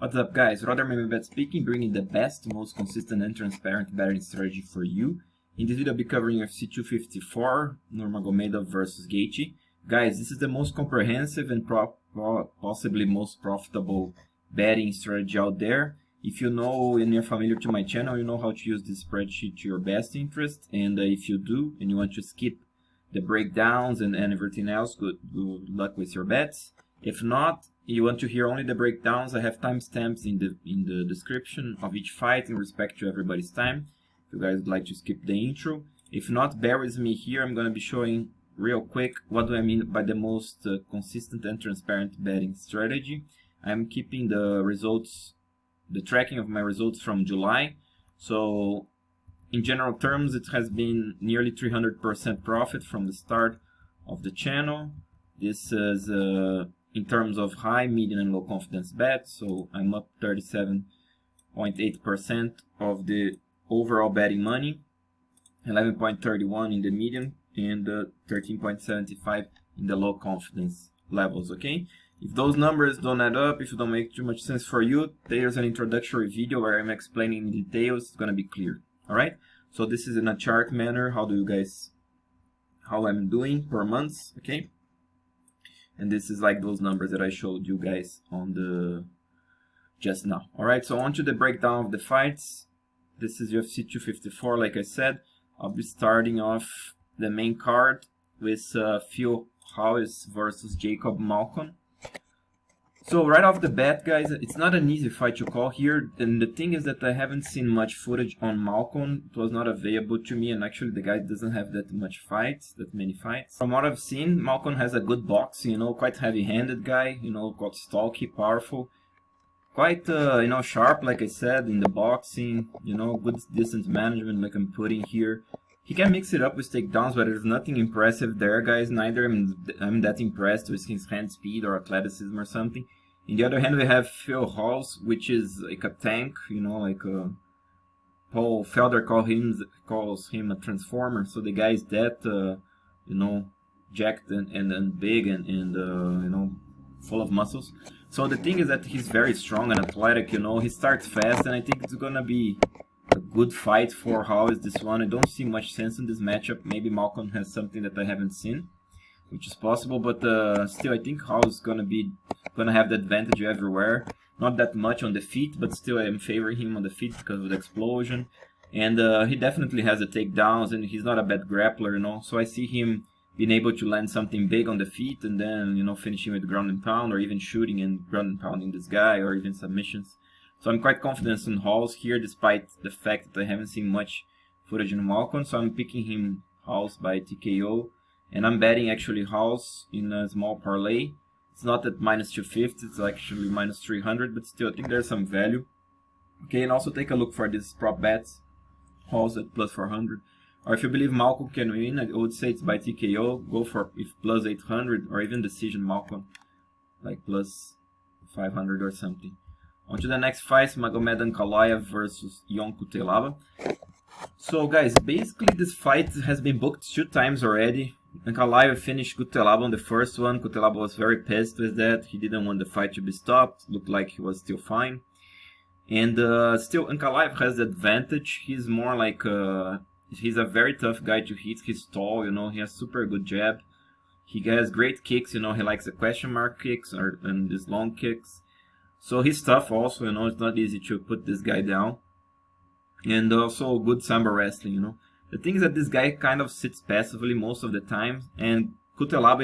What's up, guys? Nurmadomedov speaking, bringing the best, most consistent and transparent betting strategy for you. In this video, I'll be covering UFC 254, Nurmagomedov versus Gaethje. Guys, this is the most comprehensive and possibly most profitable betting strategy out there. If you know and you're familiar to my channel, you know how to use this spreadsheet to your best interest. And if you do, and you want to skip the breakdowns and everything else, good luck with your bets. If not, you want to hear only the breakdowns, I have timestamps in the description of each fight in respect to everybody's time. If you guys would like to skip the intro. If not, bear with me here. I'm going to be showing real quick what do I mean by the most consistent and transparent betting strategy. I'm keeping the results, the tracking of my results from July. So in general terms, it has been nearly 300% profit from the start of the channel. This is in terms of high, medium, and low confidence bets. So I'm up 37.8% of the overall betting money, 11.31 in the medium, and 13.75 in the low confidence levels. Okay, if those numbers don't add up, if it don't make too much sense for you, there's an introductory video where I'm explaining in details. It's gonna be clear. All right, so this is in a chart manner. How I'm doing per month. Okay. And this is like those numbers that I showed you guys on the just now. All right, so on to the breakdown of the fights. This is UFC 254, like I said. I'll be starting off the main card with Hawes versus Jacob Malkoun. So right off the bat, guys, it's not an easy fight to call here. And the thing is that I haven't seen much footage on Malkoun. It was not available to me, and actually the guy doesn't have that many fights. From what I've seen, Malkoun has a good boxing, you know, quite heavy-handed guy, you know, quite stalky, powerful. Quite, you know, sharp, like I said, in the boxing, you know, good distance management like I'm putting here. He can mix it up with takedowns, but there's nothing impressive there, guys. Neither I'm that impressed with his hand speed or athleticism or something. On the other hand, we have Hawes, which is like a tank, you know, like Paul Felder calls him a transformer. So the guy is that, you know, jacked and big and you know, full of muscles. So the thing is that he's very strong and athletic, you know. He starts fast, and I think it's gonna be a good fight for Hawes, this one. I don't see much sense in this matchup. Maybe Malkoun has something that I haven't seen, which is possible, but still I think Hawes is gonna have the advantage everywhere. Not that much on the feet, but still I am favoring him on the feet because of the explosion. And he definitely has the takedowns, and he's not a bad grappler, you know. So I see him being able to land something big on the feet and then, you know, finishing with ground and pound, or even shooting and ground and pounding this guy, or even submissions. So I'm quite confident in Hawes here, despite the fact that I haven't seen much footage in Malkoun. So I'm picking him Hawes by TKO. And I'm betting actually Hawes in a small parlay. It's not at minus 250, it's actually minus 300, but still I think there's some value. Okay, and also take a look for these prop bets. Hawes at plus 400. Or if you believe Malkoun can win, I would say it's by TKO. Go for if plus 800, or even decision Malkoun, like plus 500 or something. On to the next fight, Magomed Ankalaev versus Ion Cutelaba. So guys, basically this fight has been booked 2 times already. Ankalaev finished Cutelaba on the first one. Cutelaba was very pissed with that. He didn't want the fight to be stopped. Looked like he was still fine. And still, Ankalaev has the advantage. He's more like he's a very tough guy to hit. He's tall, you know. He has super good jab. He has great kicks, you know. He likes the question mark kicks and these long kicks. So he's tough also, you know. It's not easy to put this guy down. And also good sambo wrestling, you know. The thing is that this guy kind of sits passively most of the time, and Cutelaba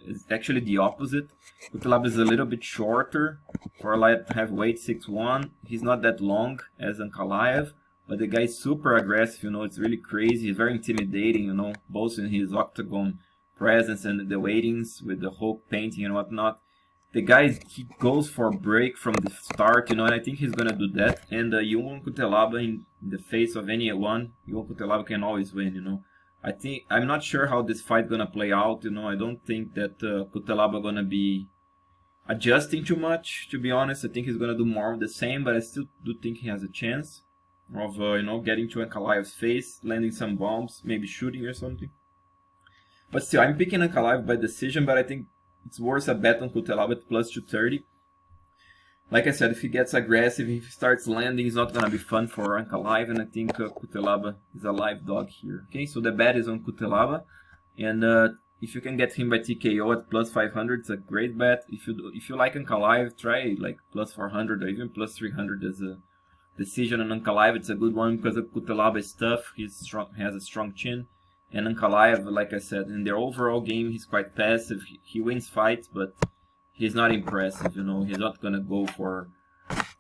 is actually the opposite. Cutelaba is a little bit shorter for a light heavyweight, 6'1". He's not that long as Ankalaev, but the guy is super aggressive, you know. It's really crazy. He's very intimidating, you know, both in his octagon presence and the weightings with the Hulk painting and whatnot. The guy, he goes for a break from the start, you know, and I think he's gonna do that. And Ion Cutelaba, in the face of anyone, Ion Cutelaba can always win, you know. I'm not sure how this fight gonna play out, you know. I don't think that Cutelaba gonna be adjusting too much, to be honest. I think he's gonna do more of the same, but I still do think he has a chance of, you know, getting to Ankalaev's face, landing some bombs, maybe shooting or something. But still, I'm picking Ankalaev by decision, but I think it's worth a bet on Cutelaba at plus 230. Like I said, if he gets aggressive, if he starts landing, it's not going to be fun for Ankalaev, and I think Cutelaba is a live dog here. Okay, so the bet is on Cutelaba, and if you can get him by TKO at plus 500, it's a great bet. If you like Ankalaev, try like plus 400 or even plus 300 as a decision on Ankalaev. It's a good one because Cutelaba is tough. He's strong, has a strong chin, and Ankalaev, like I said, in their overall game, he's quite passive. He wins fights, but he's not impressive, you know. He's not gonna go for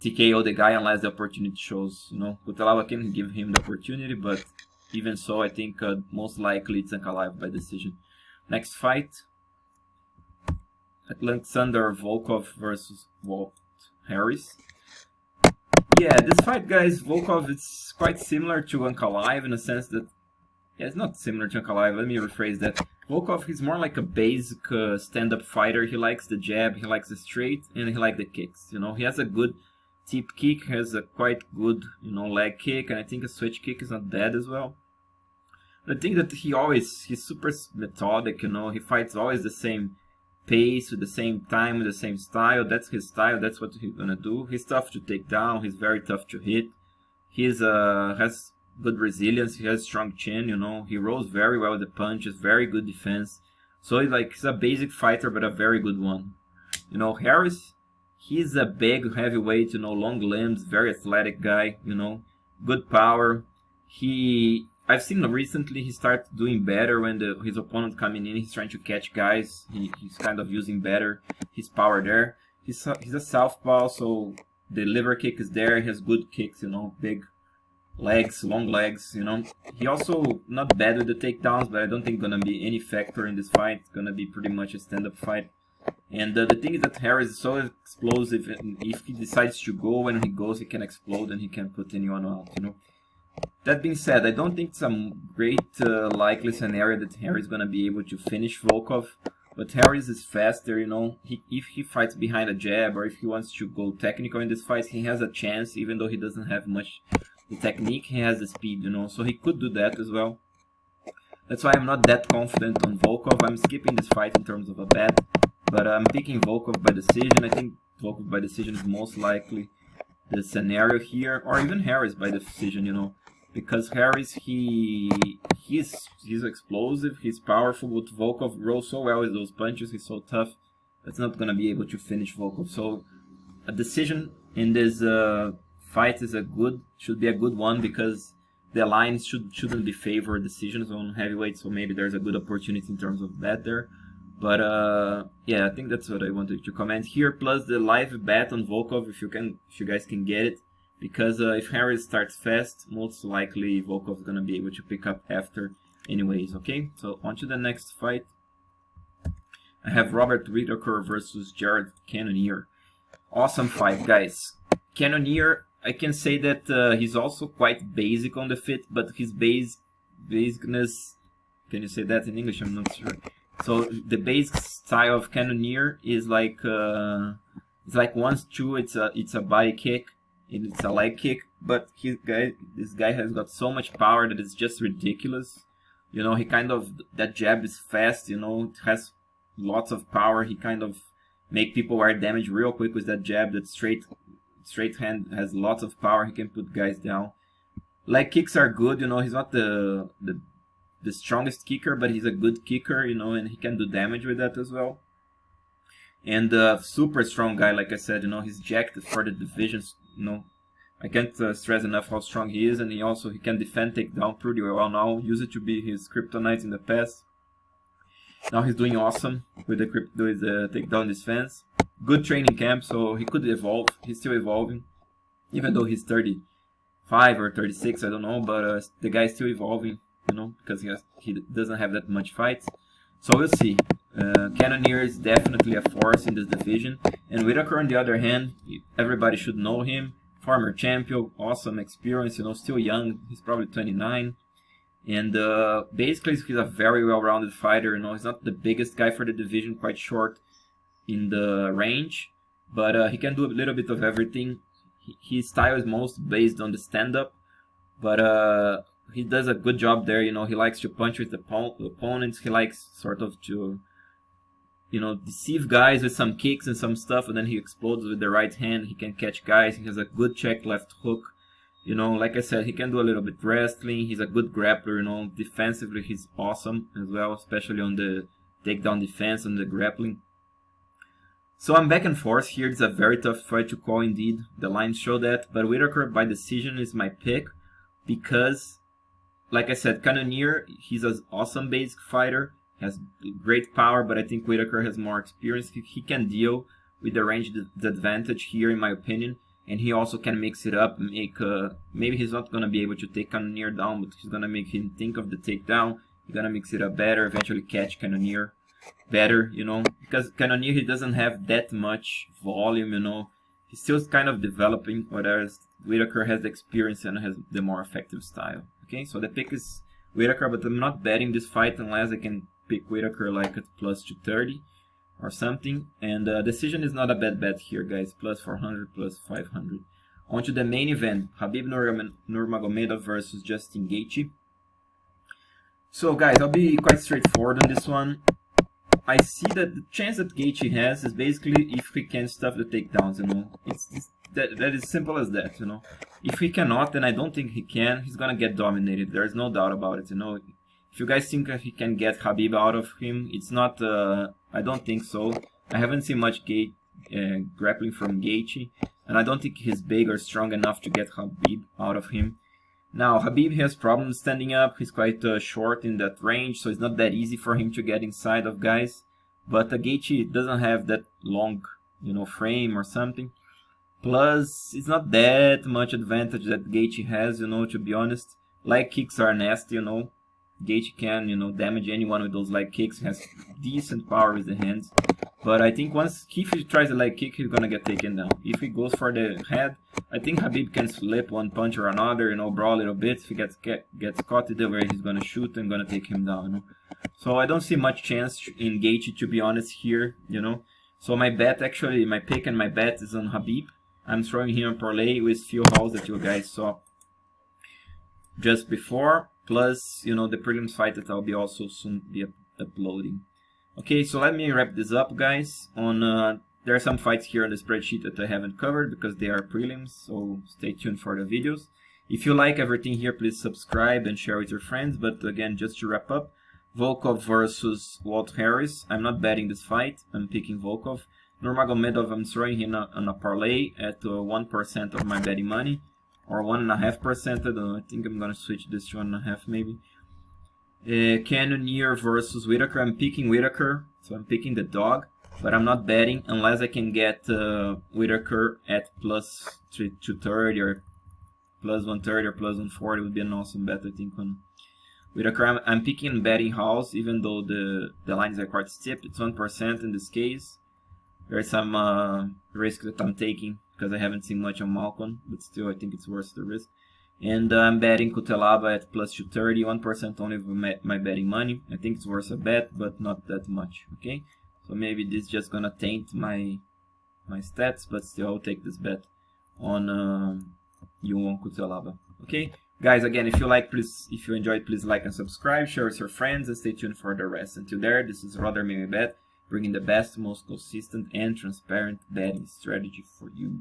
TKO the guy unless the opportunity shows, you know. Cutelaba can give him the opportunity, but even so, I think most likely it's Ankalaev by decision. Next fight, Alexander Volkov versus Walt Harris. Yeah, this fight, guys, Volkov is quite similar to Ankalaev in a sense that, yeah, it's not similar to Ankalaev, let me rephrase that. Volkov is more like a basic stand-up fighter. He likes the jab, he likes the straight, and he likes the kicks. You know, he has a good tip kick, has a quite good, you know, leg kick, and I think a switch kick is not bad as well. But I think that he's super methodic, you know, he fights always the same pace, with the same time, with the same style. That's his style, that's what he's gonna do. He's tough to take down, he's very tough to hit. He's has good resilience, he has strong chin, you know, he rolls very well with the punches, very good defense. So he's a basic fighter, but a very good one. You know, Harris, he's a big heavyweight, you know, long limbs, very athletic guy, you know, good power. I've seen recently he starts doing better when his opponent coming in, he's trying to catch guys, he's kind of using better his power there. He's a southpaw, so the liver kick is there, he has good kicks, you know, big legs, long legs, you know. He also not bad with the takedowns, but I don't think gonna be any factor in this fight. It's gonna be pretty much a stand-up fight. And the thing is that Harris is so explosive, and if he decides to go, when he goes, he can explode and he can put anyone out, you know. That being said, I don't think it's a great likely scenario that Harris is gonna be able to finish Volkov. But Harris is faster, you know. If he fights behind a jab, or if he wants to go technical in this fight, he has a chance, even though he doesn't have much the technique, he has the speed, you know, so he could do that as well. That's why I'm not that confident on Volkov. I'm skipping this fight in terms of a bet, but I'm picking Volkov by decision. I think Volkov by decision is most likely the scenario here, or even Harris by decision, you know, because Harris, he's explosive, he's powerful, but Volkov rolls so well with those punches, he's so tough, that's not going to be able to finish Volkov. So a decision in this fight is should be a good one, because the lines shouldn't be favored decisions on heavyweight, so maybe there's a good opportunity in terms of bet there. But yeah, I think that's what I wanted to comment here. Plus the live bet on Volkov, if you guys can get it, because if Harris starts fast, most likely Volkov is gonna be able to pick up after, anyways. Okay, so on to the next fight. I have Robert Whittaker versus Jared Cannonier. Awesome fight, guys. Cannonier, I can say that he's also quite basic on the fit, but his basicness, can you say that in English? I'm not sure. So the basic style of Cannonier is like it's like 1-2, it's a body kick, and it's a leg kick, but this guy has got so much power that it's just ridiculous. You know, that jab is fast, you know, it has lots of power. He kind of make people wear damage real quick with that jab. That straight hand has lots of power. He can put guys down. Leg kicks are good, you know, he's not the strongest kicker, but he's a good kicker, you know, and he can do damage with that as well. And super strong guy, like I said, you know, he's jacked for the divisions, you know. I can't stress enough how strong he is, and he can defend takedown pretty well now. Used it to be his kryptonite in the past. Now he's doing awesome with the takedown defense. Good training camp, so he could evolve. He's still evolving, even though he's 35 or 36, I don't know, but the guy's still evolving, you know, because he doesn't have that much fights. So we'll see. Cannonier is definitely a force in this division, and Whittaker, on the other hand, everybody should know him. Former champion, awesome experience, you know, still young. He's probably 29. And basically, he's a very well-rounded fighter. You know, he's not the biggest guy for the division, quite short in the range, but he can do a little bit of everything. His style is most based on the stand-up, but he does a good job there. You know, he likes to punch with the opponents. He likes sort of to you know, deceive guys with some kicks and some stuff, and then he explodes with the right hand. He can catch guys. He has a good check left hook. You know, like I said, he can do a little bit wrestling. He's a good grappler, you know. Defensively, he's awesome as well, especially on the takedown defense and the grappling. So I'm back and forth here. It's a very tough fight to call indeed. The lines show that. But Whittaker by decision is my pick because, like I said, Cannonier, he's an awesome basic fighter. Has great power, but I think Whittaker has more experience. He can deal with the range advantage here, in my opinion. And he also can mix it up, make maybe he's not gonna be able to take Cannonier down, but he's gonna make him think of the takedown. He's gonna mix it up better, eventually catch Cannonier better, you know, because Cannonier, he doesn't have that much volume, you know. He's still kind of developing, whereas Whittaker has the experience and has the more effective style. Okay, so the pick is Whittaker, but I'm not betting this fight unless I can pick Whittaker like at plus 230. Or something, and decision is not a bad bet here, guys. Plus 400, plus 500. On to the main event, Khabib Nurmagomedov versus Justin Gaethje. So, guys, I'll be quite straightforward on this one. I see that the chance that Gaethje has is basically if he can stuff the takedowns, you know. That is simple as that, you know. If he cannot, then I don't think he can. He's gonna get dominated. There is no doubt about it, you know. If you guys think that he can get Khabib out of him, it's not, I don't think so. I haven't seen much grappling from Gaethje, and I don't think he's big or strong enough to get Khabib out of him. Now, Khabib has problems standing up. He's quite short in that range, so it's not that easy for him to get inside of guys. But Gaethje doesn't have that long, you know, frame or something. Plus, it's not that much advantage that Gaethje has, you know, to be honest. Leg kicks are nasty, you know. Gaethje can, you know, damage anyone with those leg kicks. He has decent power with the hands. But I think once if he tries a leg kick, he's gonna get taken down. If he goes for the head, I think Khabib can slip one punch or another, you know, brawl a little bit. If he gets caught either way, he's gonna shoot and gonna take him down, you know? So I don't see much chance in Gaethje, to be honest, here, you know. So my bet, actually, my pick and my bet is on Khabib. I'm throwing him a parlay with few Hawes that you guys saw just before. Plus, you know, the prelims fight that I'll be also soon be uploading. Okay, so let me wrap this up, guys. There are some fights here on the spreadsheet that I haven't covered because they are prelims, so stay tuned for the videos. If you like everything here, please subscribe and share with your friends. But again, just to wrap up, Volkov versus Walt Harris. I'm not betting this fight. I'm picking Volkov. Nurmagomedov, I'm throwing him on a parlay at 1% of my betting money. Or 1.5%, I don't know, I think I'm gonna switch this to 1.5 maybe. Cannonier versus Whittaker, I'm picking Whittaker, so I'm picking the dog, but I'm not betting unless I can get Whittaker at plus 230 or plus 130 or plus 140 would be an awesome bet, I think, on Whittaker. I'm picking betting Hawes, even though the lines are quite steep, it's 1% in this case. There's some risk that I'm taking, because I haven't seen much on Malkoun, but still I think it's worth the risk. And I'm betting Cutelaba at plus 230, 1% only of my betting money. I think it's worth a bet, but not that much, okay? So maybe this is just gonna taint my stats, but still I'll take this bet on Ion Cutelaba, okay? Guys, again, if you enjoyed, please like and subscribe, share with your friends, and stay tuned for the rest. Until there, this is Rather Maybe Bet, bringing the best, most consistent, and transparent betting strategy for you.